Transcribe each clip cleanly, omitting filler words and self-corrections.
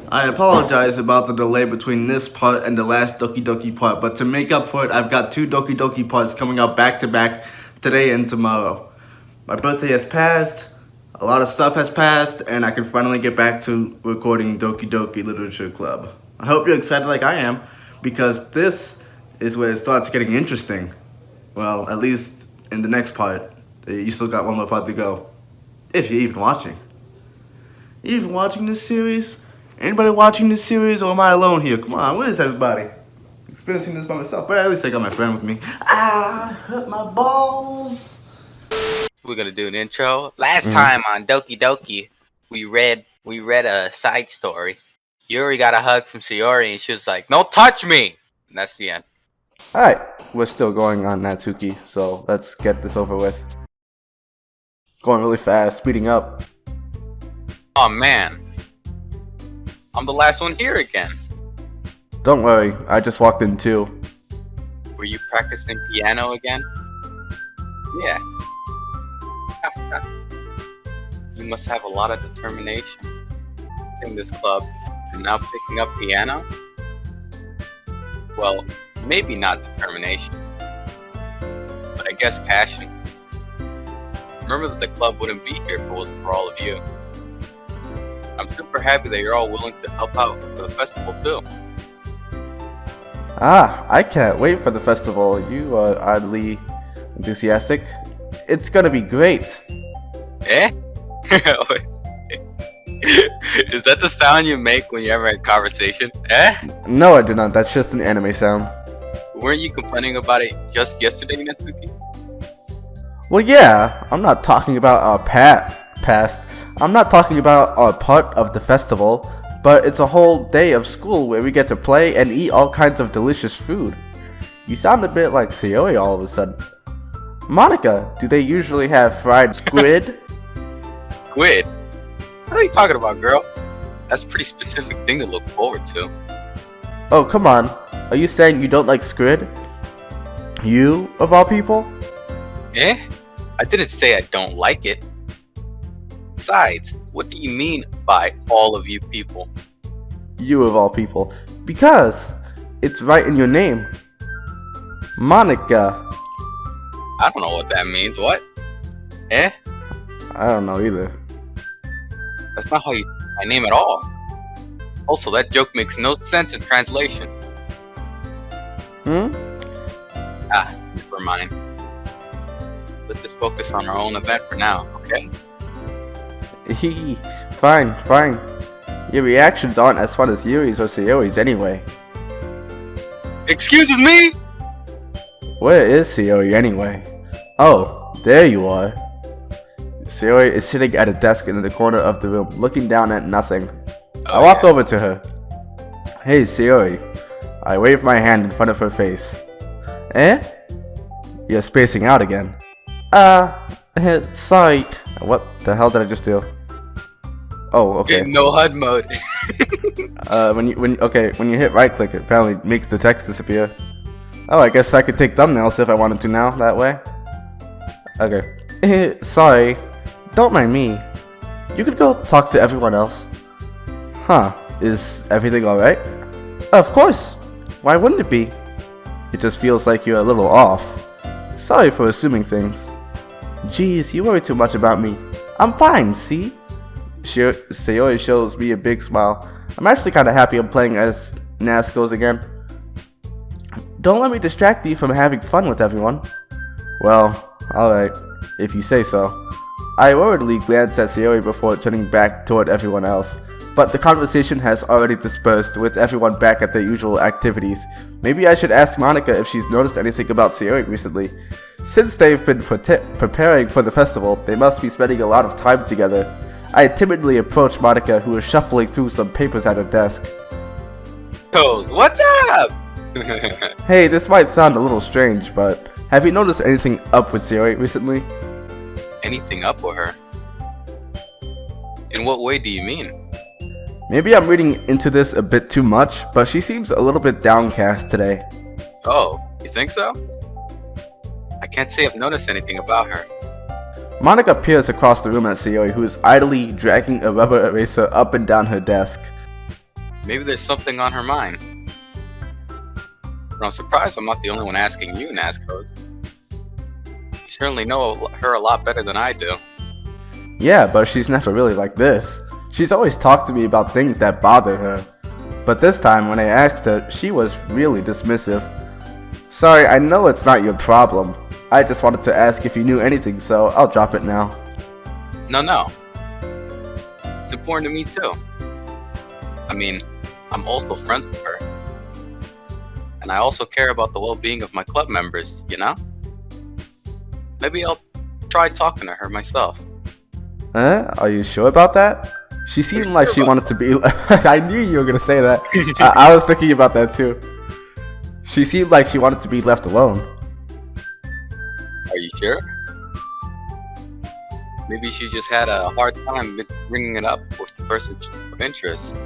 I apologize about the delay between this part and the last Doki Doki part, but to make up for it, I've got two Doki Doki parts coming out back to back today and tomorrow. My birthday has passed, a lot of stuff has passed, and I can finally get back to recording Doki Doki Literature Club. I hope you're excited like I am, because this is where it starts getting interesting. Well, at least in the next part. You still got one more part to go. If you're even watching. You even watching this series? Anybody watching this series, or am I alone here? Come on, where is everybody? Experiencing this by myself, but at least I got my friend with me. Hurt my balls. We're gonna do an intro. Last time on Doki Doki, we read a side story. Yuri got a hug from Sayori, and she was like, "Don't touch me!" And that's the end. Alright, we're still going on Natsuki, so let's get this over with. Going really fast, speeding up. Oh man, I'm the last one here again. Don't worry, I just walked in too. Were you practicing piano again? Yeah. You must have a lot of determination in this club, and now picking up piano? Well, maybe not determination, but I guess passion. Remember that the club wouldn't be here if it wasn't for all of you. I'm super happy that you're all willing to help out for the festival too. I can't wait for the festival. You are oddly enthusiastic. It's gonna be great. Eh? Is that the sound you make when you're having a conversation? Eh? No, I do not. That's just an anime sound. Weren't you complaining about it just yesterday, Natsuki? Well, yeah, I'm not talking about our past. I'm not talking about our part of the festival, but it's a whole day of school where we get to play and eat all kinds of delicious food. You sound a bit like Sayori all of a sudden. Monica, do they usually have fried squid? Squid? What are you talking about, girl? That's a pretty specific thing to look forward to. Oh, come on. Are you saying you don't like squid? You, of all people? Eh? I didn't say I don't like it. Besides, what do you mean by all of you people? You, of all people. Because it's right in your name. Monica. I don't know what that means. What? Eh? I don't know either. That's not how you say my name at all. Also, that joke makes no sense in translation. Never mind. Let's just focus on our own event for now, okay? Fine. Your reactions aren't as fun as Yuri's or Sayori's anyway. Excuses me? Where is Sayori anyway? Oh, there you are. Sayori is sitting at a desk in the corner of the room, looking down at nothing. I walk over to her. Hey, Sayori. I wave my hand in front of her face. Eh? You're spacing out again. Sorry. What the hell did I just do? Oh, okay. No HUD mode. When you hit right click, it apparently makes the text disappear. Oh, I guess I could take thumbnails if I wanted to now, that way. Okay. Sorry. Don't mind me. You could go talk to everyone else. Huh. Is everything alright? Of course. Why wouldn't it be? It just feels like you're a little off. Sorry for assuming things. Geez, you worry too much about me. I'm fine, see? Sayori shows me a big smile. I'm actually kinda happy I'm playing as Nascos again. Don't let me distract you from having fun with everyone. Well, alright, if you say so. I worriedly glanced at Sayori before turning back toward everyone else, but the conversation has already dispersed with everyone back at their usual activities. Maybe I should ask Monica if she's noticed anything about Sayori recently. Since they've been preparing for the festival, they must be spending a lot of time together. I timidly approached Monica, who was shuffling through some papers at her desk. Toes, what's up? Hey, this might sound a little strange, but have you noticed anything up with Sayori recently? Anything up with her? In what way do you mean? Maybe I'm reading into this a bit too much, but she seems a little bit downcast today. Oh, you think so? I can't say I've noticed anything about her. Monica peers across the room at Sayori, who is idly dragging a rubber eraser up and down her desk. Maybe there's something on her mind. But I'm surprised I'm not the only one asking you, Nascos. You certainly know her a lot better than I do. Yeah, but she's never really like this. She's always talked to me about things that bother her. But this time, when I asked her, she was really dismissive. Sorry, I know it's not your problem. I just wanted to ask if you knew anything, so I'll drop it now. No. It's important to me too. I mean, I'm also friends with her. And I also care about the well-being of my club members, you know? Maybe I'll try talking to her myself. Are you sure about that? She seemed like she wanted to be... I knew you were gonna say that. I was thinking about that too. She seemed like she wanted to be left alone. Are you sure? Maybe she just had a hard time bringing it up with the person of interest.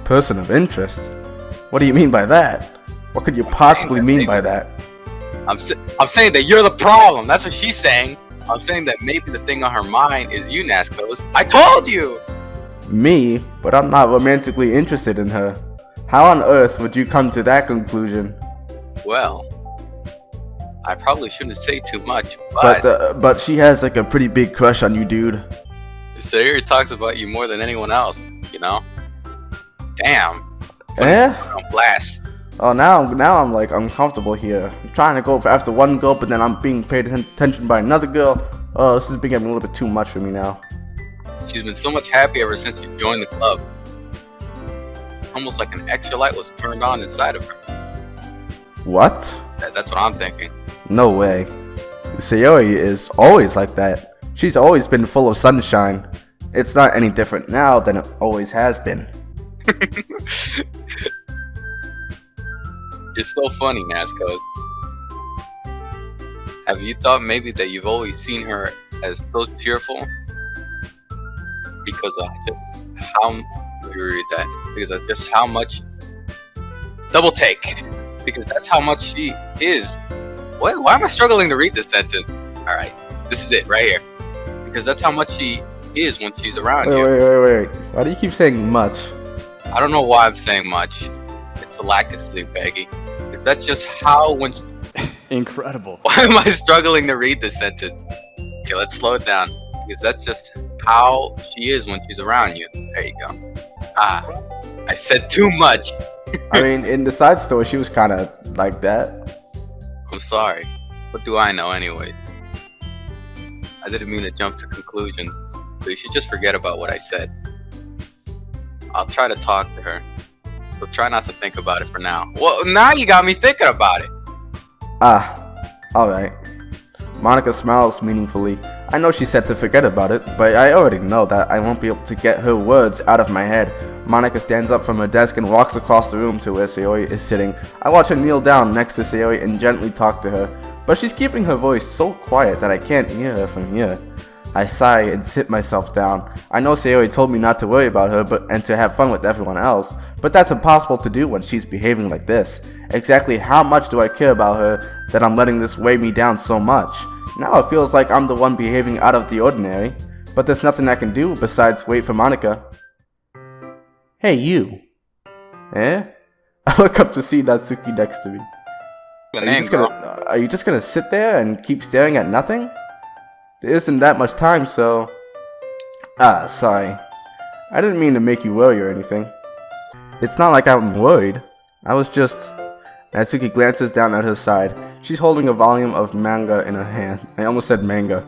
Person of interest? What do you mean by that? What could you possibly mean by that? I'm saying that you're the problem. That's what she's saying. I'm saying that maybe the thing on her mind is you, Nascos. I told you! Me? But I'm not romantically interested in her. How on earth would you come to that conclusion? Well, I probably shouldn't say too much, but... But she has like a pretty big crush on you, dude. Sayori talks about you more than anyone else, you know? Damn. On blast. Oh, now I'm like uncomfortable here. I'm trying to go after one girl, but then I'm being paid attention by another girl. Oh, this is becoming a little bit too much for me now. She's been so much happy ever since you joined the club. Almost like an extra light was turned on inside of her. What? That's what I'm thinking. No way. Sayori is always like that. She's always been full of sunshine. It's not any different now than it always has been. You're so funny, Nascos. Have you thought maybe that you've always seen her as so cheerful? Because of just how much double take. Because that's how much she is. What? Why am I struggling to read this sentence? Alright, this is it right here. Because that's how much she is when she's around you. Wait. Why do you keep saying much? I don't know why I'm saying much. It's the lack of sleep, Peggy. Because that's just how when... Incredible. Why am I struggling to read this sentence? Okay, let's slow it down. Because that's just how she is when she's around you. There you go. I said too much. I mean, in the side story, she was kind of like that. I'm sorry. What do I know anyways? I didn't mean to jump to conclusions. So you should just forget about what I said. I'll try to talk to her. So try not to think about it for now. Well, now you got me thinking about it. Alright. Monica smiles meaningfully. I know she said to forget about it, but I already know that I won't be able to get her words out of my head. Monica stands up from her desk and walks across the room to where Sayori is sitting. I watch her kneel down next to Sayori and gently talk to her, but she's keeping her voice so quiet that I can't hear her from here. I sigh and sit myself down. I know Sayori told me not to worry about her and to have fun with everyone else, but that's impossible to do when she's behaving like this. Exactly how much do I care about her that I'm letting this weigh me down so much? Now it feels like I'm the one behaving out of the ordinary, but there's nothing I can do besides wait for Monica. Hey, you. Eh? I look up to see Natsuki next to me. Are you just gonna sit there and keep staring at nothing? There isn't that much time, so... sorry. I didn't mean to make you worry or anything. It's not like I'm worried. I was just... Natsuki glances down at her side. She's holding a volume of manga in her hand. I almost said manga.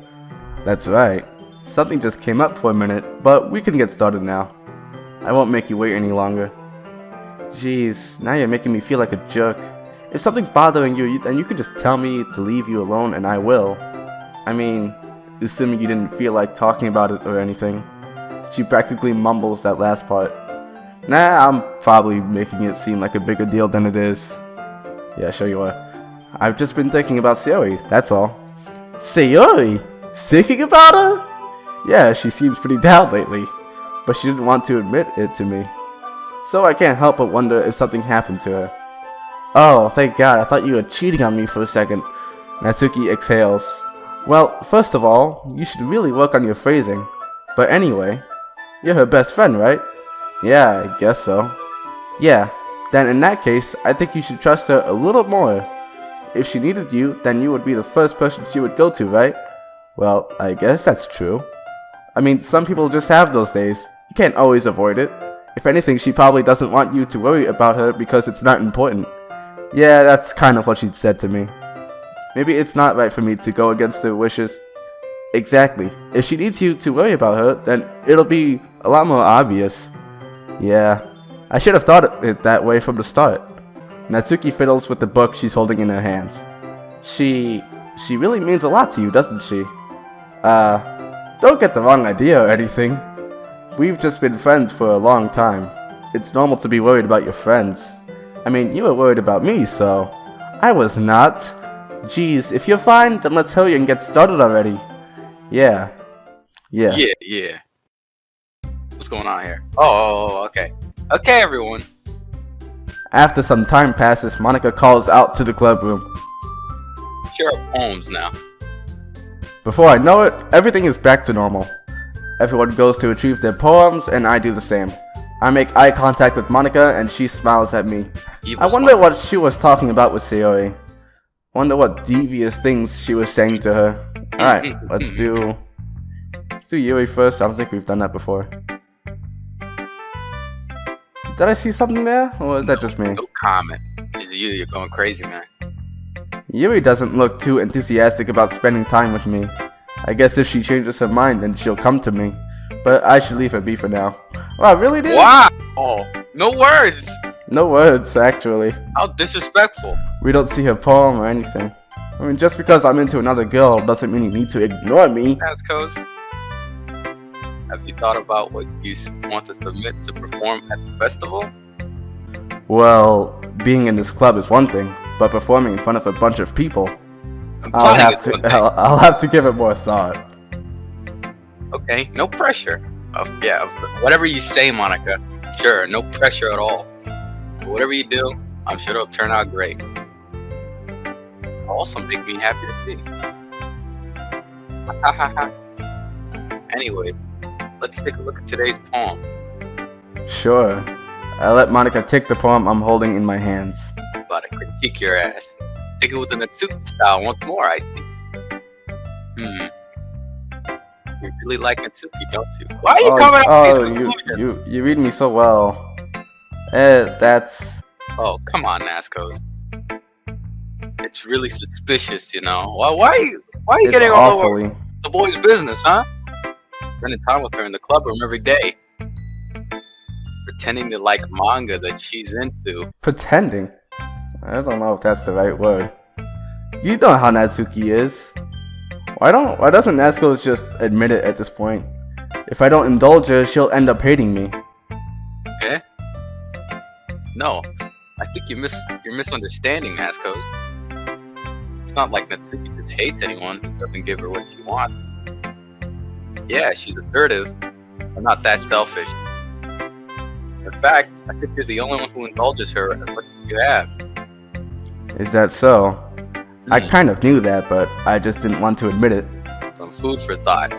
That's right. Something just came up for a minute, but we can get started now. I won't make you wait any longer. Jeez, now you're making me feel like a jerk. If something's bothering you, then you can just tell me to leave you alone and I will. I mean, assuming you didn't feel like talking about it or anything. She practically mumbles that last part. Nah, I'm probably making it seem like a bigger deal than it is. Yeah, sure you are. I've just been thinking about Sayori, that's all. Sayori? Thinking about her? Yeah, she seems pretty down lately, but she didn't want to admit it to me. So I can't help but wonder if something happened to her. Oh, thank God, I thought you were cheating on me for a second. Natsuki exhales. Well, first of all, you should really work on your phrasing. But anyway, you're her best friend, right? Yeah, I guess so. Yeah, then in that case, I think you should trust her a little more. If she needed you, then you would be the first person she would go to, right? Well, I guess that's true. I mean, some people just have those days. You can't always avoid it. If anything, she probably doesn't want you to worry about her because it's not important. Yeah, that's kind of what she said to me. Maybe it's not right for me to go against her wishes. Exactly. If she needs you to worry about her, then it'll be a lot more obvious. Yeah, I should have thought it that way from the start. Natsuki fiddles with the book she's holding in her hands. She really means a lot to you, doesn't she? Don't get the wrong idea or anything. We've just been friends for a long time. It's normal to be worried about your friends. I mean, you were worried about me, so... I was not. Geez, if you're fine, then let's hurry and get started already. Yeah. Yeah. What's going on here? Oh, okay. Okay, everyone. After some time passes, Monica calls out to the club room. Share our poems now. Before I know it, everything is back to normal. Everyone goes to retrieve their poems, and I do the same. I make eye contact with Monica, and she smiles at me. I wonder what she was talking about with Sayori. Wonder what devious things she was saying to her. Alright, let's do Yuri first. I don't think we've done that before. Did I see something there? Or is that just me? No comment. It's you. You're going crazy, man. Yuri doesn't look too enthusiastic about spending time with me. I guess if she changes her mind, then she'll come to me. But I should leave her be for now. Wow, really, dude? Wow! Oh, no words! No words, actually. How disrespectful. We don't see her poem or anything. I mean, just because I'm into another girl doesn't mean you need to ignore me. Ascos, have you thought about what you want to submit to perform at the festival? Well, being in this club is one thing, but performing in front of a bunch of people, I'll have to give it more thought. Okay, no pressure. Yeah, whatever you say, Monica. Sure, no pressure at all. But whatever you do, I'm sure it'll turn out great. Also make me happy to see. Anyways, let's take a look at today's poem. Sure. I let Monica take the poem I'm holding in my hands. About to critique your ass. Take it with the Natsuki style once more, I see. You really like Natsuki, don't you? Why are you coming up with these conclusions? You read me so well. That's... Oh, come on, Nascos. It's really suspicious, you know. Why are you getting all over the boy's business, huh? Spending time with her in the club room every day. Pretending to like manga that she's into. Pretending? I don't know if that's the right word. You know how Natsuki is. Why doesn't Nascos just admit it at this point? If I don't indulge her, she'll end up hating me. Eh? No, I think you're misunderstanding, Nascos. It's not like Natsuki just hates anyone who doesn't give her what she wants. Yeah, she's assertive, but not that selfish. In fact, I think you're the only one who indulges her as much as you have. Is that so? I kind of knew that, but I just didn't want to admit it. Some food for thought.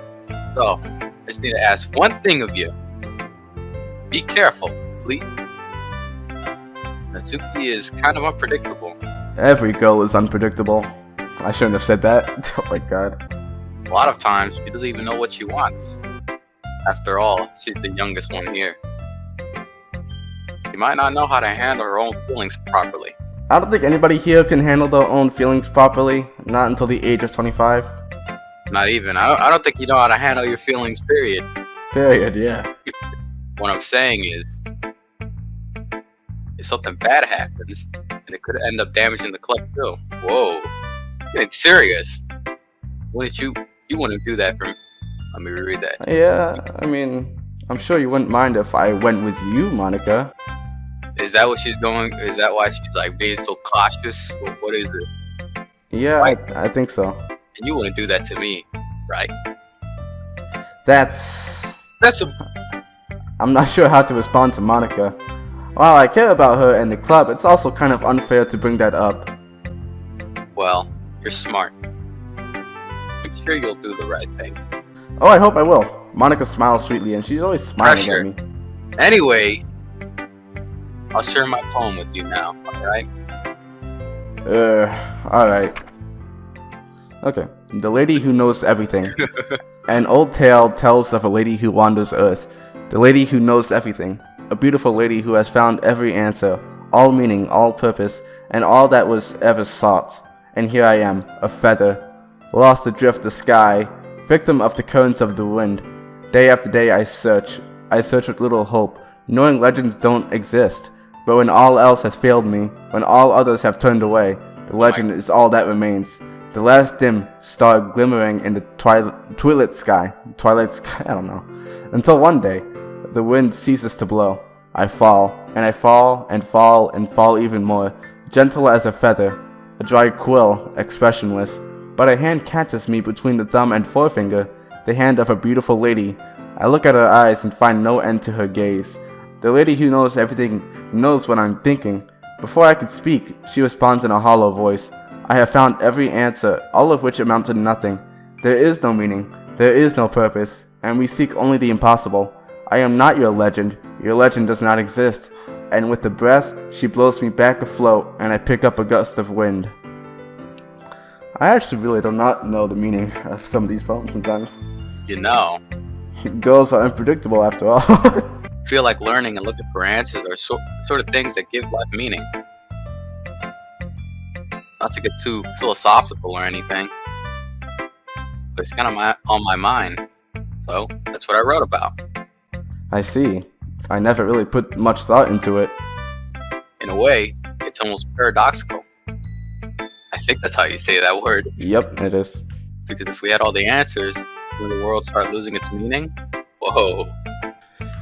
So, I just need to ask one thing of you. Be careful, please. Natsuki is kind of unpredictable. Every girl is unpredictable. I shouldn't have said that. Oh my god. A lot of times, she doesn't even know what she wants. After all, she's the youngest one here. She might not know how to handle her own feelings properly. I don't think anybody here can handle their own feelings properly. Not until the age of 25. Not even. I don't think you know how to handle your feelings, period. Period, yeah. What I'm saying is, if something bad happens, and it could end up damaging the club too. Whoa. You're serious. You wouldn't do that for me. Let me reread that. Yeah, I mean, I'm sure you wouldn't mind if I went with you, Monica. Is that what she's going? Is that why she's like being so cautious? What is it? Yeah, right? I think so. And you wouldn't do that to me, right? That's a... I'm not sure how to respond to Monica. While I care about her and the club, it's also kind of unfair to bring that up. Well, you're smart. I'm sure you'll do the right thing. Oh, I hope I will. Monica smiles sweetly, and she's always smiling at me. Anyways, I'll share my poem with you now, alright? Alright. Okay. The lady who knows everything. An old tale tells of a lady who wanders Earth. The lady who knows everything. A beautiful lady who has found every answer, all meaning, all purpose, and all that was ever sought. And here I am, a feather, lost adrift the sky, victim of the currents of the wind. Day after day I search with little hope, knowing legends don't exist. But when all else has failed me, when all others have turned away, the legend is all that remains. The last dim star glimmering in the twilight sky, I don't know. Until one day, the wind ceases to blow. I fall, and I fall, and fall, and fall even more, gentle as a feather, a dry quill, expressionless. But a hand catches me between the thumb and forefinger, the hand of a beautiful lady. I look at her eyes and find no end to her gaze. The lady who knows everything knows what I'm thinking. Before I could speak, she responds in a hollow voice. I have found every answer, all of which amount to nothing. There is no meaning, there is no purpose, and we seek only the impossible. I am not your legend does not exist. And with the breath, she blows me back afloat, and I pick up a gust of wind. I actually really do not know the meaning of some of these poems sometimes. You know, Girls are unpredictable after all. feel like learning and looking for answers are sort of things that give life meaning. Not to get too philosophical or anything, but it's kind of on my mind, so that's what I wrote about. I see. I never really put much thought into it. In a way, it's almost paradoxical. I think that's how you say that word. Yep, it is. Because if we had all the answers, would the world start losing its meaning? Whoa.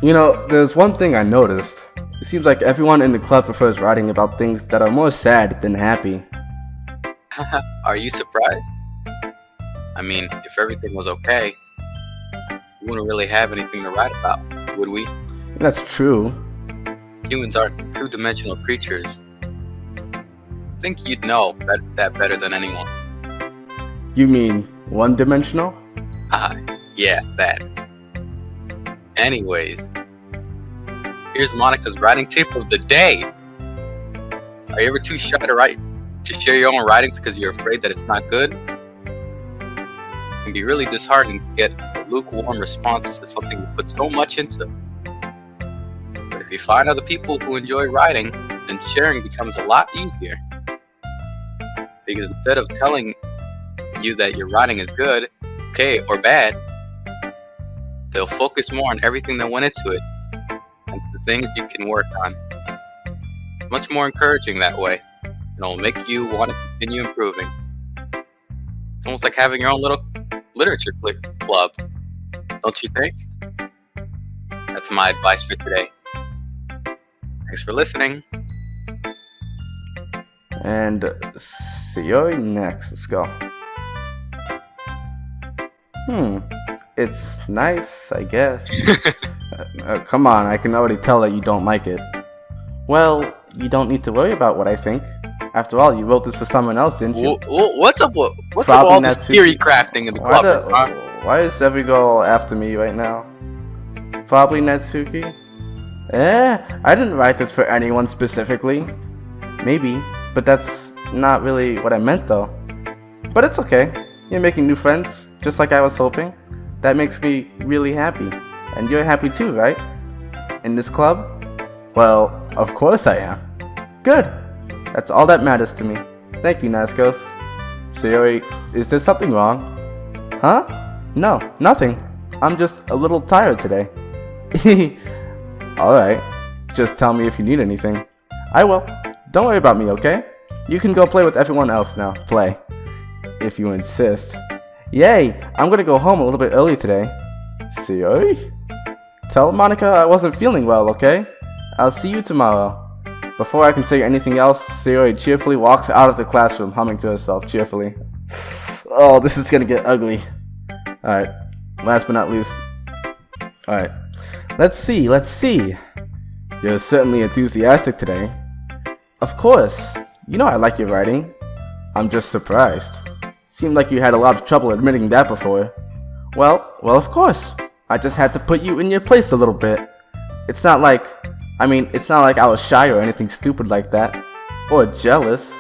You know, there's one thing I noticed. It seems like everyone in the club prefers writing about things that are more sad than happy. Are you surprised? I mean, if everything was okay, we wouldn't really have anything to write about, would we? That's true. Humans aren't two-dimensional creatures. I think you'd know that better than anyone. You mean one-dimensional? Yeah, that. Anyways, here's Monica's writing tip of the day. Are you ever too shy to share your own writing because you're afraid that it's not good? It can be really disheartening to get a lukewarm response to something you put so much into. But if you find other people who enjoy writing, then sharing becomes a lot easier. Because instead of telling you that your writing is good, okay, or bad, they'll focus more on everything that went into it and the things you can work on. Much more encouraging that way, and it'll make you want to continue improving. It's almost like having your own little literature club, don't you think? That's my advice for today. Thanks for listening. And see you next. Let's go. It's nice, I guess. Come on, I can already tell that you don't like it. Well, you don't need to worry about what I think. After all, you wrote this for someone else, didn't you? What's up with all this theory crafting in the club? Why is every girl after me right now? Probably Natsuki? I didn't write this for anyone specifically. Maybe, but that's not really what I meant though. But it's okay. You're making new friends, just like I was hoping. That makes me really happy. And you're happy too, right? In this club? Well, of course I am. Good. That's all that matters to me. Thank you, Nazcos. Sayori, is there something wrong? Huh? No, nothing. I'm just a little tired today. Alright. Just tell me if you need anything. I will. Don't worry about me, okay? You can go play with everyone else now. Play. If you insist. Yay! I'm gonna go home a little bit early today. Sayori? Tell Monica I wasn't feeling well, okay? I'll see you tomorrow. Before I can say anything else, Sayori cheerfully walks out of the classroom, humming to herself cheerfully. Oh, this is gonna get ugly. Alright, last but not least. Alright, let's see. You're certainly enthusiastic today. Of course, you know I like your writing. I'm just surprised. Seemed like you had a lot of trouble admitting that before. Well, of course. I just had to put you in your place a little bit. It's not like I was shy or anything stupid like that. Or jealous.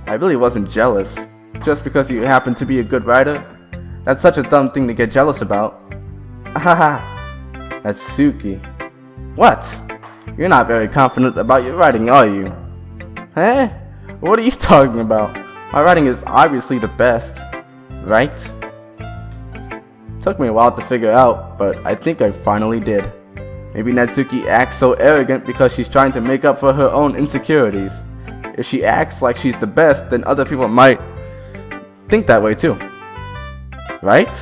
I really wasn't jealous. Just because you happen to be a good writer? That's such a dumb thing to get jealous about. Haha. Natsuki. What? You're not very confident about your writing, are you? Eh? What are you talking about? My writing is obviously the best. Right? Took me a while to figure out, but I think I finally did. Maybe Natsuki acts so arrogant because she's trying to make up for her own insecurities. If she acts like she's the best, then other people might think that way too. Right?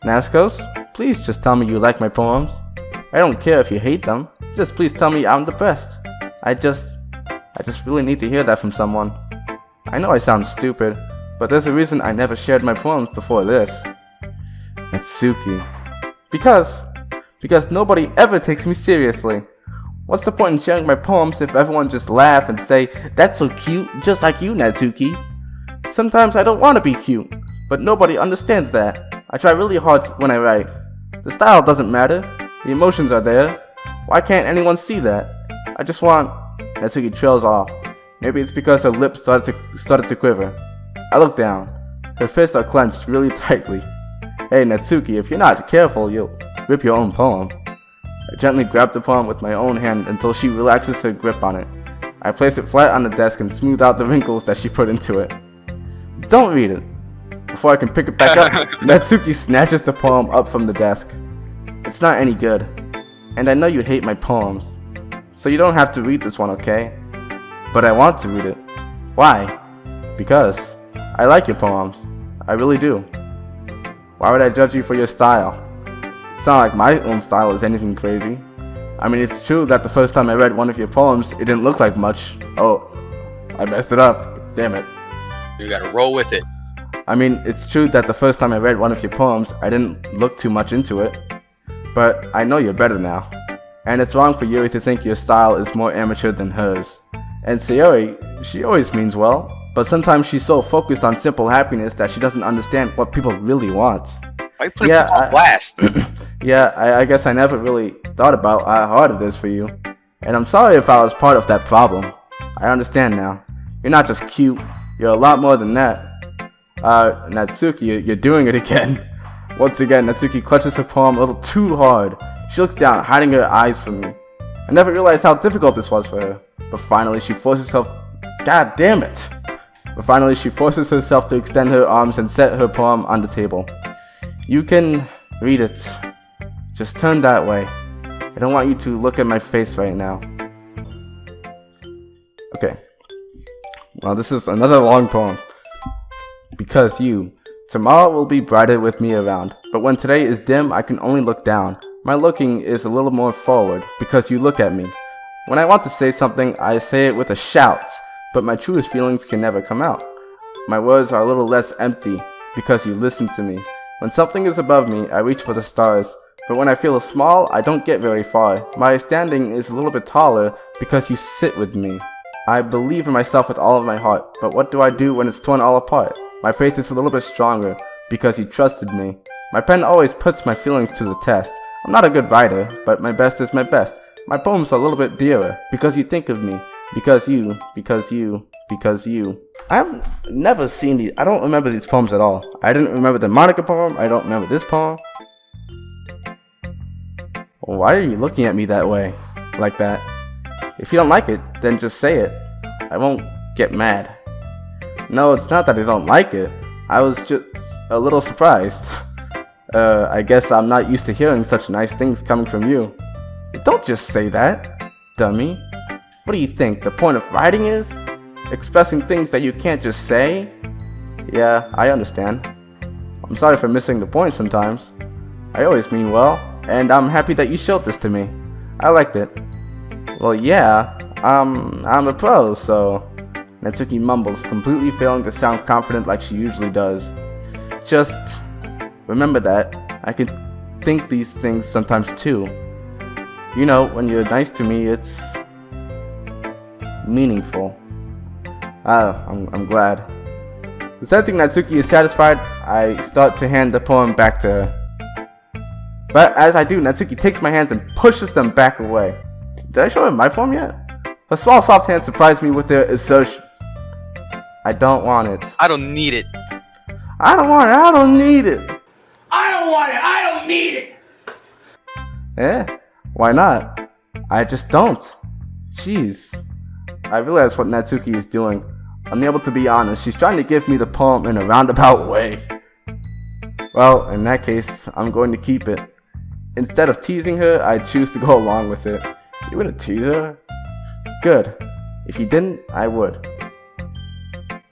Nascos, please just tell me you like my poems. I don't care if you hate them. Just please tell me I'm the best. I just really need to hear that from someone. I know I sound stupid, but there's a reason I never shared my poems before this. Natsuki. Because nobody ever takes me seriously. What's the point in sharing my poems if everyone just laugh and say, "That's so cute, just like you, Natsuki"? Sometimes I don't want to be cute, but nobody understands that. I try really hard when I write. The style doesn't matter. The emotions are there. Why can't anyone see that? I just want... Natsuki trails off. Maybe it's because her lips started to quiver. I look down. Her fists are clenched really tightly. Hey Natsuki, if you're not careful, you'll rip your own poem. I gently grab the poem with my own hand until she relaxes her grip on it. I place it flat on the desk and smooth out the wrinkles that she put into it. Don't read it. Before I can pick it back up, Natsuki snatches the poem up from the desk. It's not any good. And I know you hate my poems. So you don't have to read this one, okay? But I want to read it. Why? Because I like your poems. I really do. Why would I judge you for your style? It's not like my own style is anything crazy. I mean, it's true that the first time I read one of your poems, it didn't look like much. Oh, I messed it up. Damn it. You gotta roll with it. I mean, it's true that the first time I read one of your poems, I didn't look too much into it. But I know you're better now. And it's wrong for Yuri to think your style is more amateur than hers. And Sayori, she always means well, but sometimes she's so focused on simple happiness that she doesn't understand what people really want. Why you put people on blast? Yeah, I guess I never really thought about how hard it is for you. And I'm sorry if I was part of that problem. I understand now. You're not just cute, you're a lot more than that. Natsuki, you're doing it again. Once again, Natsuki clutches her poem a little too hard. She looks down, hiding her eyes from me. I never realized how difficult this was for her. But finally she forces herself... God damn it! But finally she forces herself to extend her arms and set her poem on the table. You can read it. Just turn that way. I don't want you to look at my face right now. Okay. Well, this is another long poem. Because you. Tomorrow will be brighter with me around. But when today is dim, I can only look down. My looking is a little more forward, because you look at me. When I want to say something, I say it with a shout, but my truest feelings can never come out. My words are a little less empty, because you listen to me. When something is above me, I reach for the stars, but when I feel small, I don't get very far. My standing is a little bit taller, because you sit with me. I believe in myself with all of my heart, but what do I do when it's torn all apart? My faith is a little bit stronger, because you trusted me. My pen always puts my feelings to the test. I'm not a good writer, but my best is my best. My poems are a little bit dearer, because you think of me. Because you. I've never seen these. I don't remember these poems at all. I didn't remember the Monica poem. I don't remember this poem. Why are you looking at me that way? Like that? If you don't like it, then just say it. I won't get mad. No, it's not that I don't like it. I was just a little surprised. I guess I'm not used to hearing such nice things coming from you. Don't just say that, dummy. What do you think the point of writing is? Expressing things that you can't just say? Yeah, I understand. I'm sorry for missing the point sometimes. I always mean well, and I'm happy that you showed this to me. I liked it. Well, yeah, I'm a pro, so... Natsuki mumbles, completely failing to sound confident like she usually does. Just remember that I can think these things sometimes too. You know, when you're nice to me, it's meaningful. I'm glad. Sensing Natsuki is satisfied, I start to hand the poem back to her. But as I do, Natsuki takes my hands and pushes them back away. Did I show him my form yet? Her small soft hands surprised me with their assertion. I don't want it. I don't need it. I don't want it. I don't need it. I don't want it. I don't need it. Why not? I just don't. Jeez. I realize what Natsuki is doing. Unable to be honest, she's trying to give me the poem in a roundabout way. Well, in that case, I'm going to keep it. Instead of teasing her, I choose to go along with it. You wouldn't tease her? Good. If you didn't, I would.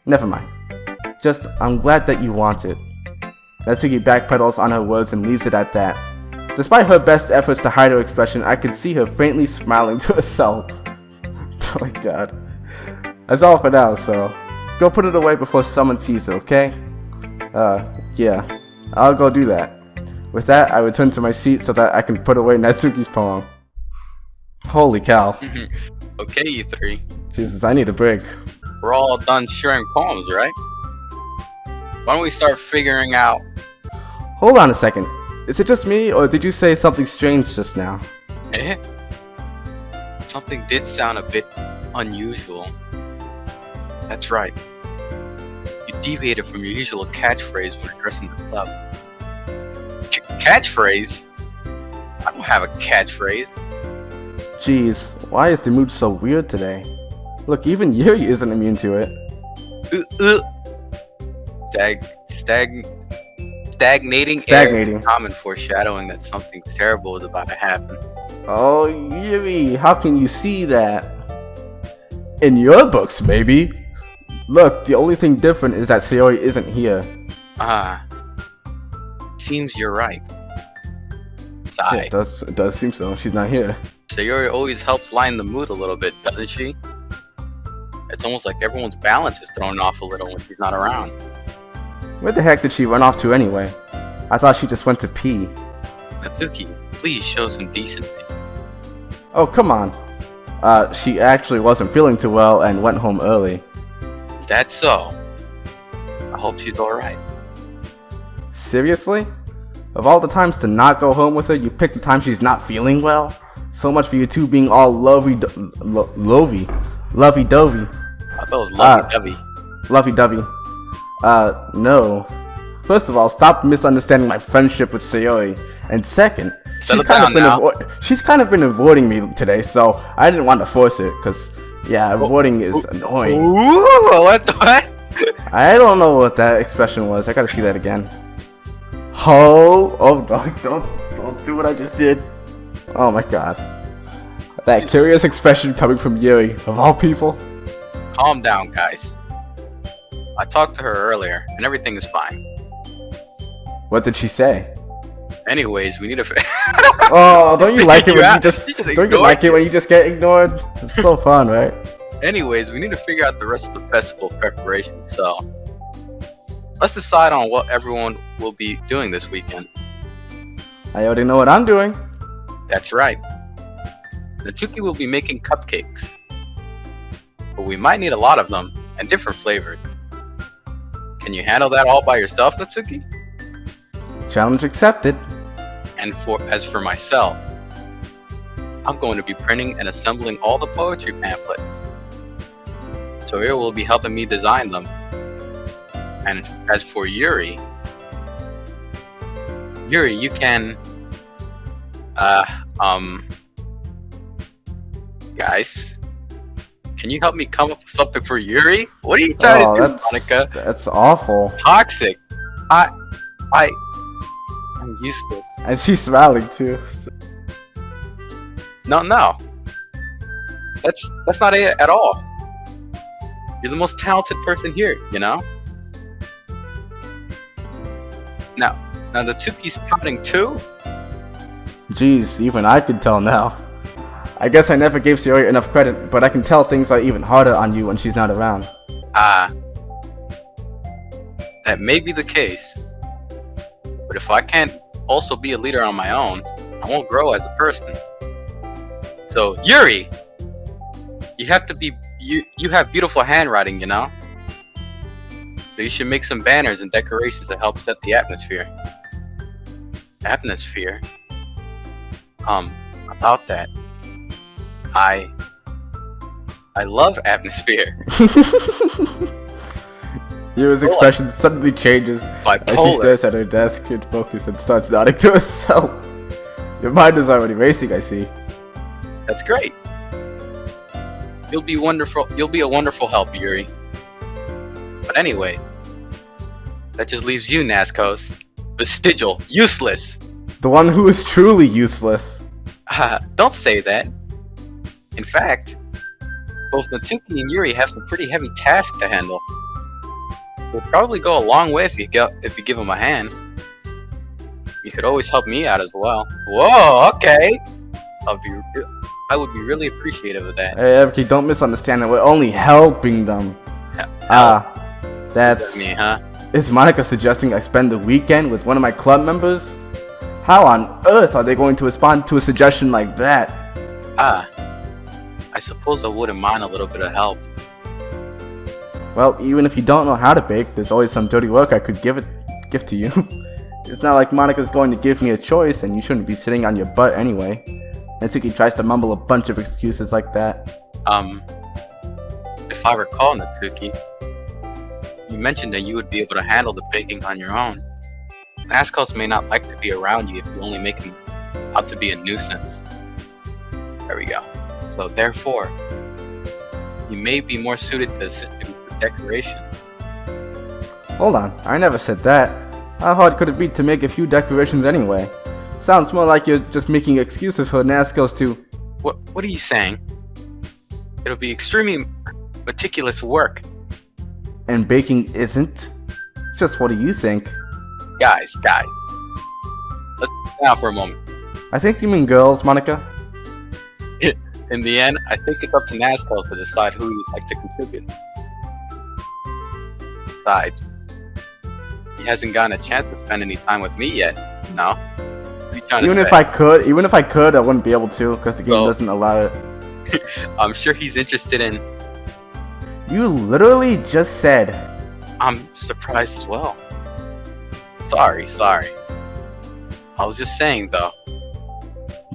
Never mind. Just, I'm glad that you want it. Natsuki backpedals on her words and leaves it at that. Despite her best efforts to hide her expression, I could see her faintly smiling to herself. Oh my god. That's all for now, so go put it away before someone sees it, okay? Yeah. I'll go do that. With that, I return to my seat so that I can put away Natsuki's poem. Holy cow. Okay, you three. Jesus, I need a break. We're all done sharing poems, right? Why don't we start figuring out... Hold on a second. Is it just me, or did you say something strange just now? Eh? Something did sound a bit unusual. That's right. You deviated from your usual catchphrase when addressing the club. Catchphrase? I don't have a catchphrase. Jeez, why is the mood so weird today? Look, even Yuri isn't immune to it. Stagnating air, common foreshadowing that something terrible is about to happen. Oh, Yuri, how can you see that? In your books, maybe. Look, the only thing different is that Sayori isn't here. Seems you're right. Sigh. It does seem so. She's not here. Sayori always helps lighten the mood a little bit, doesn't she? It's almost like everyone's balance is thrown off a little when she's not around. Where the heck did she run off to anyway? I thought she just went to pee. Natsuki, please show some decency. Oh, come on. She actually wasn't feeling too well and went home early. Is that so? I hope she's alright. Seriously? Of all the times to not go home with her, you picked the time she's not feeling well? So much for you two being all lovey-dovey. I thought it was lovey-dovey. Lovey-dovey. No. First of all, stop misunderstanding my friendship with Sayori. And second, she's kind of been avoiding me today, so I didn't want to force it, because, yeah, avoiding is annoying. Ooh, what the what? I don't know what that expression was. I gotta see that again. Oh, don't do what I just did. Oh my god. That curious expression coming from Yuri, of all people. Calm down, guys. I talked to her earlier, and everything is fine. What did she say? Anyways, we need to... Oh, don't you like it when you just get ignored? It's so fun, right? Anyways, we need to figure out the rest of the festival preparations, so... Let's decide on what everyone will be doing this weekend. I already know what I'm doing. That's right. Natsuki will be making cupcakes. But we might need a lot of them, and different flavors. Can you handle that all by yourself, Natsuki? Challenge accepted. And as for myself, I'm going to be printing and assembling all the poetry pamphlets. Soya will be helping me design them. And as for Yuri, you can, guys, can you help me come up with something for Yuri? What are you trying to do, Monica? That's awful. Toxic. I'm useless. And she's smiling too. No. That's not it at all. You're the most talented person here, you know? Now Natsuki's pouting too? Jeez, even I can tell now. I guess I never gave Sayori enough credit, but I can tell things are even harder on you when she's not around. That may be the case. But if I can't also be a leader on my own, I won't grow as a person. So, Yuri! You have to be... You have beautiful handwriting, you know? So you should make some banners and decorations to help set the atmosphere. Atmosphere? About that, I love atmosphere. Yuri's expression suddenly changes as she Bipolar. stares at her desk in focus and starts nodding to herself. Your mind is already racing, I see. That's great. You'll be wonderful. You'll be a wonderful help, Yuri. But anyway, that just leaves you, Nazcos. Vestigial, useless. The one who is truly useless. Don't say that. In fact, both Natsuki and Yuri have some pretty heavy tasks to handle. It would probably go a long way if you give them a hand. You could always help me out as well. Whoa, okay. I would be really appreciative of that. Hey, Evki, don't misunderstand that. We're only helping them. That's me, huh? Is Monica suggesting I spend the weekend with one of my club members? How on earth are they going to respond to a suggestion like that? I suppose I wouldn't mind a little bit of help. Well, even if you don't know how to bake, there's always some dirty work I could give to you. It's not like Monica's going to give me a choice, and you shouldn't be sitting on your butt anyway. Natsuki tries to mumble a bunch of excuses like that. If I recall, Natsuki, you mentioned that you would be able to handle the baking on your own. Nazcos may not like to be around you if you only make him out to be a nuisance. There we go. So therefore, you may be more suited to assist him with decorations. Hold on, I never said that. How hard could it be to make a few decorations anyway? Sounds more like you're just making excuses for Nazcos to... What are you saying? It'll be extremely meticulous work. And baking isn't? Just what do you think? Guys. Let's sit down for a moment. I think you mean girls, Monica. In the end, I think it's up to Nazcos to decide who you'd like to contribute. Besides, he hasn't gotten a chance to spend any time with me yet. No? What are you trying to Even say? if I could, I wouldn't be able to, because the game doesn't allow it. I'm sure he's interested in... You literally just said... I'm surprised as well. Sorry. I was just saying, though.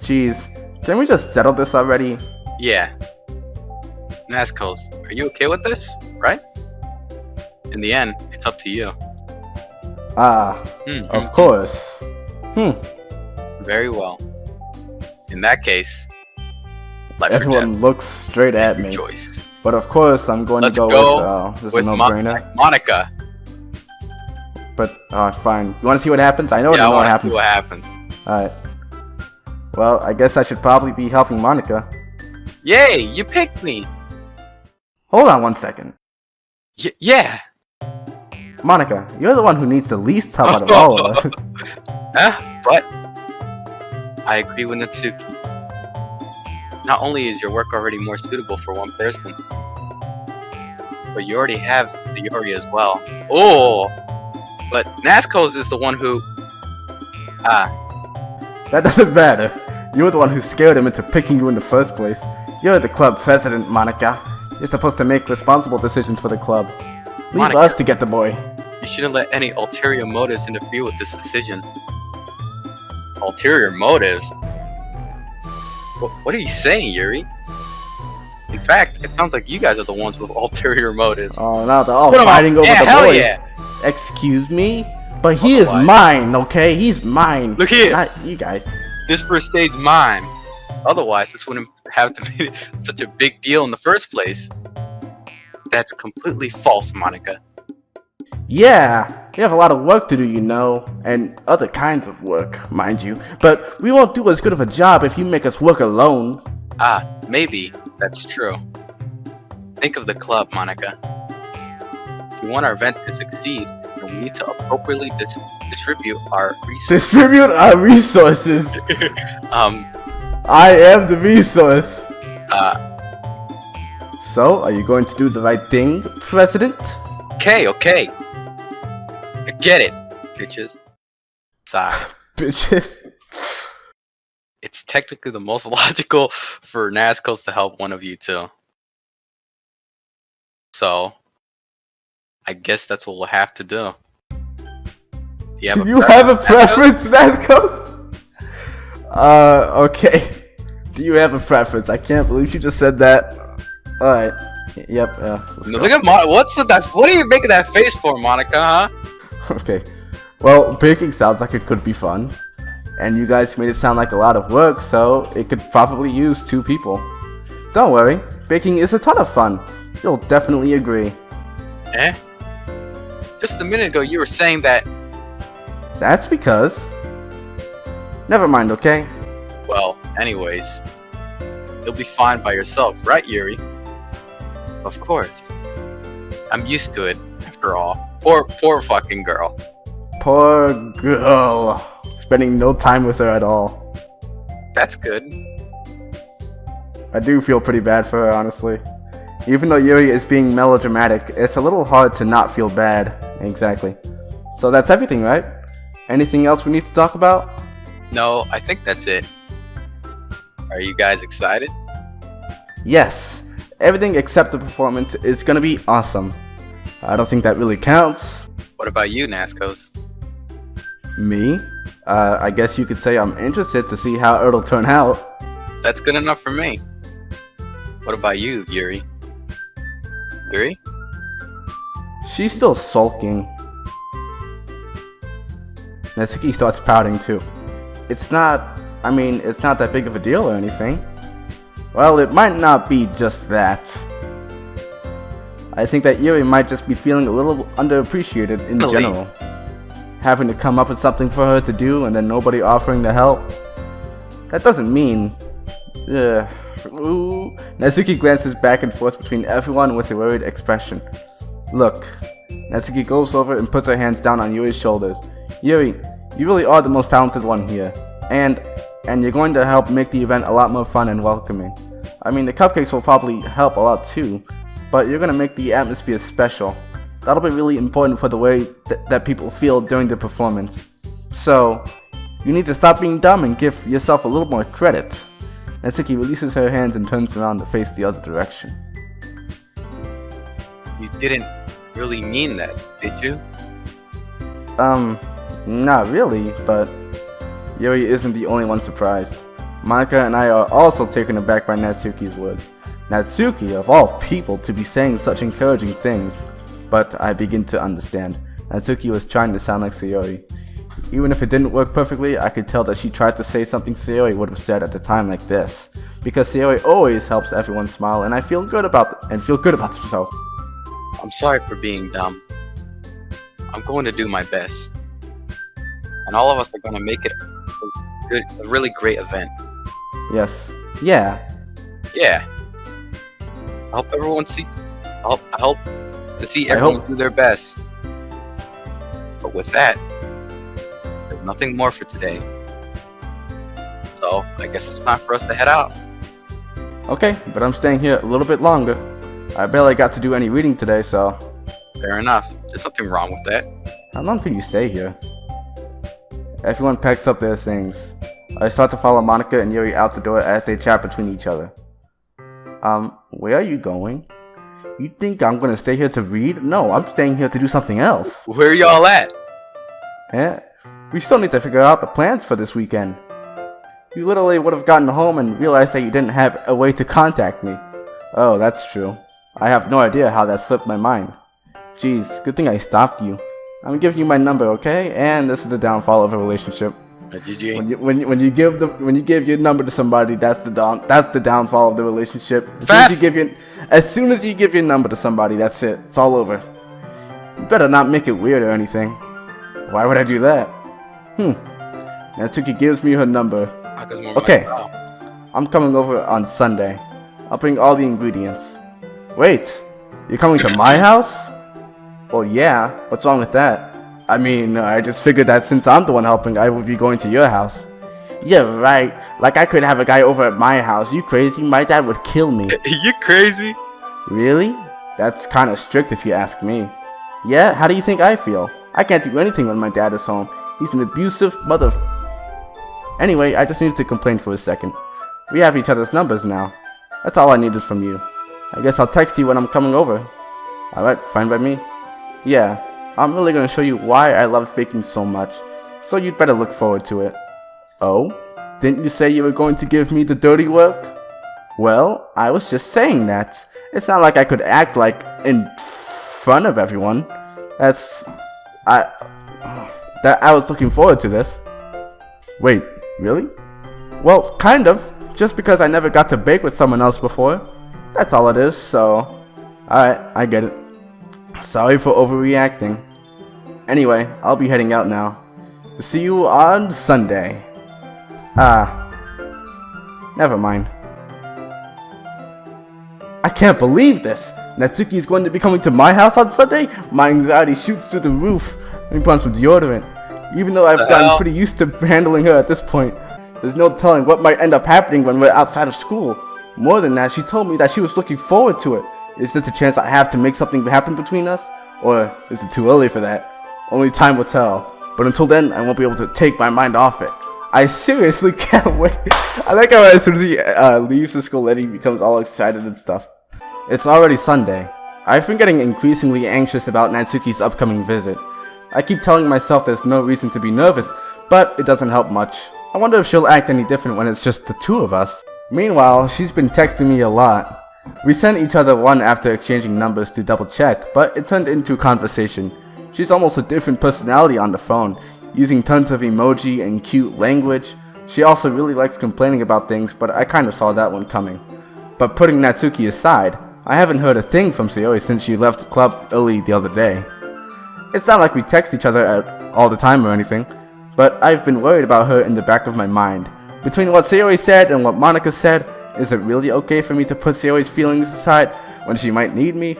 Jeez, can we just settle this already? Yeah. Nazcos, are you okay with this? Right? In the end, it's up to you. Of course. Very well. In that case, Left 4 Everyone Dead. looks straight at me. Choice. But of course, I'm going Let's to go go with this with is a no-brainer. Monica. But fine. You want to see what happens? I know Yeah, I what want to happens. see what happens. Alright. Well, I guess I should probably be helping Monica. Yay! You picked me. Hold on one second. Yeah. Monica, you're the one who needs the least help out of all of us. But I agree with Natsuki. Not only is your work already more suitable for one person, but you already have Sayori as well. Oh, but Nazcos is the one who... That doesn't matter. You're the one who scared him into picking you in the first place. You're the club president, Monica. You're supposed to make responsible decisions for the club. Leave Monica, us to get the boy. You shouldn't let any ulterior motives interfere with this decision. Ulterior motives? What are you saying, Yuri? In fact, it sounds like you guys are the ones with ulterior motives. Oh, now they're all Put 'em fighting up. over Yeah, the hell boy. yeah. Excuse me? But he is Otherwise- mine, okay? He's mine. Look here. Not you guys. This first stays mine. Otherwise, this wouldn't have to be such a big deal in the first place. That's completely false, Monica. Yeah, we have a lot of work to do, you know, and other kinds of work, mind you. But we won't do as good of a job if you make us work alone. Maybe that's true. Think of the club, Monica. If we want our event to succeed, then we need to appropriately distribute our resources. Distribute our resources. I am the resource. So, are you going to do the right thing, President? Okay. I get it, bitches. Sorry. Bitches. It's technically the most logical for Nazcos to help one of you too. So, I guess that's what we'll have to do. Do you have a preference, Nazcos? Okay. Do you have a preference? I can't believe you just said that. Alright. Yep, let's go. Look at what's that? What are you making that face for, Monica, huh? Okay. Well, baking sounds like it could be fun. And you guys made it sound like a lot of work, so it could probably use 2 people. Don't worry, baking is a ton of fun. You'll definitely agree. Eh? Just a minute ago you were saying that... That's because... Never mind, okay? Well, anyways. You'll be fine by yourself, right, Yuri? Of course. I'm used to it, after all. Poor fucking girl. Poor girl. Spending no time with her at all. That's good. I do feel pretty bad for her, honestly. Even though Yuri is being melodramatic, it's a little hard to not feel bad. Exactly. So that's everything, right? Anything else we need to talk about? No, I think that's it. Are you guys excited? Yes. Everything except the performance is gonna be awesome. I don't think that really counts. What about you, Nascos? Me? I guess you could say I'm interested to see how it'll turn out. That's good enough for me. What about you, Yuri? Yuri? She's still sulking. Natsuki starts pouting too. It's not that big of a deal or anything. Well, it might not be just that. I think that Yuri might just be feeling a little underappreciated in Really? general. Having to come up with something for her to do and then nobody offering to help. That doesn't mean... Ooh. Natsuki glances back and forth between everyone with a worried expression. Look. Natsuki goes over and puts her hands down on Yuri's shoulders. Yuri, you really are the most talented one here. And you're going to help make the event a lot more fun and welcoming. I mean, the cupcakes will probably help a lot too, but you're going to make the atmosphere special. That'll be really important for the way that people feel during the performance. So, you need to stop being dumb and give yourself a little more credit. Natsuki releases her hands and turns around to face the other direction. You didn't really mean that, did you? Not really, but Yuri isn't the only one surprised. Monica and I are also taken aback by Natsuki's words. Natsuki, of all people, to be saying such encouraging things. But I begin to understand. Natsuki was trying to sound like Sayori. Even if it didn't work perfectly, I could tell that she tried to say something Sayori would have said at a time like this. Because Sayori always helps everyone smile, and I feel good about herself. I'm sorry for being dumb. I'm going to do my best. And all of us are going to make it a really great event. Yes. Yeah. Yeah. I hope everyone I hope to see everyone do their best. But with that, there's nothing more for today. So, I guess it's time for us to head out. Okay, but I'm staying here a little bit longer. I barely got to do any reading today, so... Fair enough. There's nothing wrong with that. How long can you stay here? Everyone packs up their things. I start to follow Monica and Yuri out the door as they chat between each other. Where are you going? You think I'm gonna stay here to read? No, I'm staying here to do something else. Where y'all at? Eh? We still need to figure out the plans for this weekend. You literally would have gotten home and realized that you didn't have a way to contact me. Oh, that's true. I have no idea how that slipped my mind. Jeez, good thing I stopped you. I'm giving you my number, okay? And this is the downfall of a relationship. GG. When you give your number to somebody, that's the downfall of the relationship. As soon as you give your number to somebody, that's it. It's all over. You better not make it weird or anything. Why would I do that? Natsuki gives me her number. Okay. I'm coming over on Sunday. I'll bring all the ingredients. Wait, you're coming to my house? Well, yeah. What's wrong with that? I mean, I just figured that since I'm the one helping, I would be going to your house. Yeah, right. Like I could have a guy over at my house. You crazy? My dad would kill me. You crazy? Really? That's kind of strict if you ask me. Yeah? How do you think I feel? I can't do anything when my dad is home. He's an abusive mother... Anyway, I just needed to complain for a second. We have each other's numbers now. That's all I needed from you. I guess I'll text you when I'm coming over. Alright, fine by me. Yeah, I'm really gonna show you why I love baking so much, so you'd better look forward to it. Oh? Didn't you say you were going to give me the dirty work? Well, I was just saying that. It's not like I could act like in front of everyone. I was looking forward to this. Wait, really? Well, kind of. Just because I never got to bake with someone else before. That's all it is, so... Alright, I get it. Sorry for overreacting. Anyway, I'll be heading out now. See you on Sunday. Never mind. I can't believe this! Natsuki is going to be coming to my house on Sunday? My anxiety shoots through the roof. Let me put on some deodorant. Even though I've gotten pretty used to handling her at this point, there's no telling what might end up happening when we're outside of school. More than that, she told me that she was looking forward to it. Is this a chance I have to make something happen between us? Or is it too early for that? Only time will tell. But until then, I won't be able to take my mind off it. I seriously can't wait. I like how as soon as he leaves the school, Eddie becomes all excited and stuff. It's already Sunday. I've been getting increasingly anxious about Natsuki's upcoming visit. I keep telling myself there's no reason to be nervous, but it doesn't help much. I wonder if she'll act any different when it's just the two of us. Meanwhile, she's been texting me a lot. We sent each other one after exchanging numbers to double check, but it turned into a conversation. She's almost a different personality on the phone, using tons of emoji and cute language. She also really likes complaining about things, but I kinda saw that one coming. But putting Natsuki aside, I haven't heard a thing from Sayori since she left the club early the other day. It's not like we text each other all the time or anything, but I've been worried about her in the back of my mind. Between what Sayori said and what Monica said, is it really okay for me to put Sayori's feelings aside when she might need me?